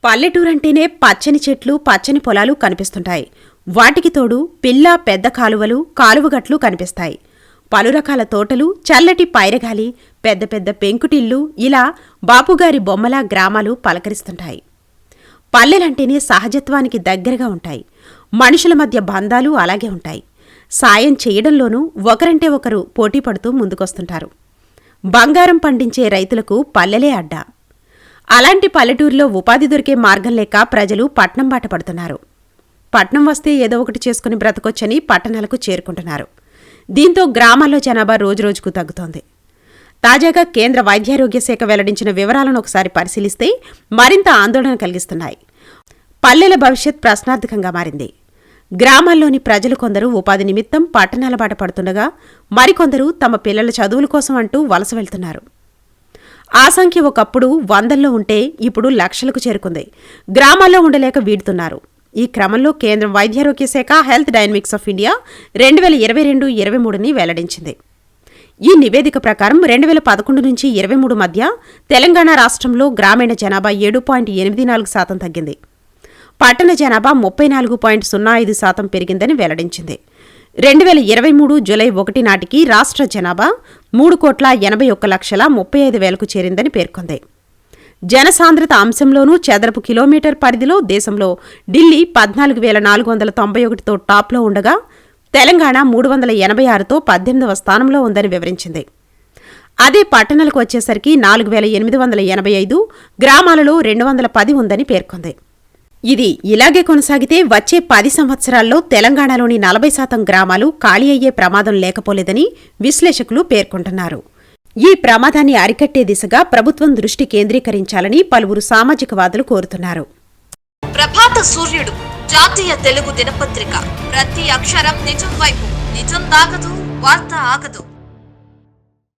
పల్లెటూరంటేనే పచ్చని చెట్లు, పచ్చని పొలాలు కనిపిస్తుంటాయి. వాటికి తోడు పిల్ల పెద్ద కాలువలు, కాలువగట్లు కనిపిస్తాయి. పలురకాల తోటలు, చల్లటి పైరగాలి, పెద్ద పెద్ద పెంకుటిల్లు, ఇలా బాపుగారి బొమ్మలా గ్రామాలు పలకరిస్తుంటాయి. పల్లెలంటేనే సహజత్వానికి దగ్గరగా ఉంటాయి. మనుషుల మధ్య బంధాలు అలాగే ఉంటాయి. సాయం చేయడంలోనూ ఒకరంటే ఒకరు పోటీపడుతూ ముందుకొస్తుంటారు. బంగారం పండించే రైతులకు పల్లెలే అడ్డా. అలాంటి పల్లెటూరులో ఉపాధి దొరికే మార్గం లేక ప్రజలు పట్నం బాట పడుతున్నారు. పట్నం వస్తే ఏదో ఒకటి చేసుకుని బ్రతకొచ్చని పట్టణాలకు చేరుకుంటున్నారు. దీంతో గ్రామాల్లో జనాభా రోజురోజుకు తగ్గుతోంది. తాజాగా కేంద్ర వైద్యారోగ్య శాఖ వెల్లడించిన వివరాలను ఒకసారి పరిశీలిస్తే మరింత ఆందోళన కలిగిస్తున్నాయి. పల్లెల భవిష్యత్ ప్రశ్నార్థకంగా మారింది. గ్రామాల్లోని ప్రజలు కొందరు ఉపాధి నిమిత్తం పట్టణాల బాట పడుతుండగా, మరికొందరు తమ పిల్లల చదువుల కోసం అంటూ వలస వెళ్తున్నారు. ఆ సంఖ్య ఒకప్పుడు వందల్లో ఉంటే ఇప్పుడు లక్షలకు చేరుకుంది. గ్రామాల్లో ఉండలేక వీడుతున్నారు. ఈ క్రమంలో కేంద్ర వైద్యారోగ్య శాఖ హెల్త్ డైనమిక్స్ ఆఫ్ ఇండియా 2022-23ని వెల్లడించింది. ఈ నివేదిక ప్రకారం 2011 నుంచి 23 మధ్య తెలంగాణ రాష్ట్రంలో గ్రామీణ జనాభా 7.84% తగ్గింది. పట్టణ జనాభా 34.05% పెరిగిందని వెల్లడించింది. 2023 జూలై 1 నాటికి రాష్ట్ర జనాభా 3,81,35,000కు చేరిందని పేర్కొంది. జనసాంద్రత అంశంలోనూ చదరపు కిలోమీటర్ పరిధిలో దేశంలో ఢిల్లీ 14,491తో టాప్లో ఉండగా, తెలంగాణ 386తో 18వ స్థానంలో ఉందని వివరించింది. అదే పట్టణాలకు వచ్చేసరికి 4,885, గ్రామాలలో 210 ఉందని పేర్కొంది. ఇది ఇలాగే కొనసాగితే వచ్చే 10 సంవత్సరాల్లో తెలంగాణలోని 40% గ్రామాలు ఖాళీ అయ్యే ప్రమాదం లేకపోలేదని విశ్లేషకులు పేర్కొంటున్నారు. ఈ ప్రమాదాన్ని అరికట్టే దిశగా ప్రభుత్వం దృష్టి కేంద్రీకరించాలని పలువురు సామాజికవాదులు కోరుతున్నారు. ప్రభాత సూర్యుడు జాతీయ తెలుగు దినపత్రిక. ప్రతి అక్షరం నిజం వైపు. నిజం దాగదు, వార్త ఆగదు.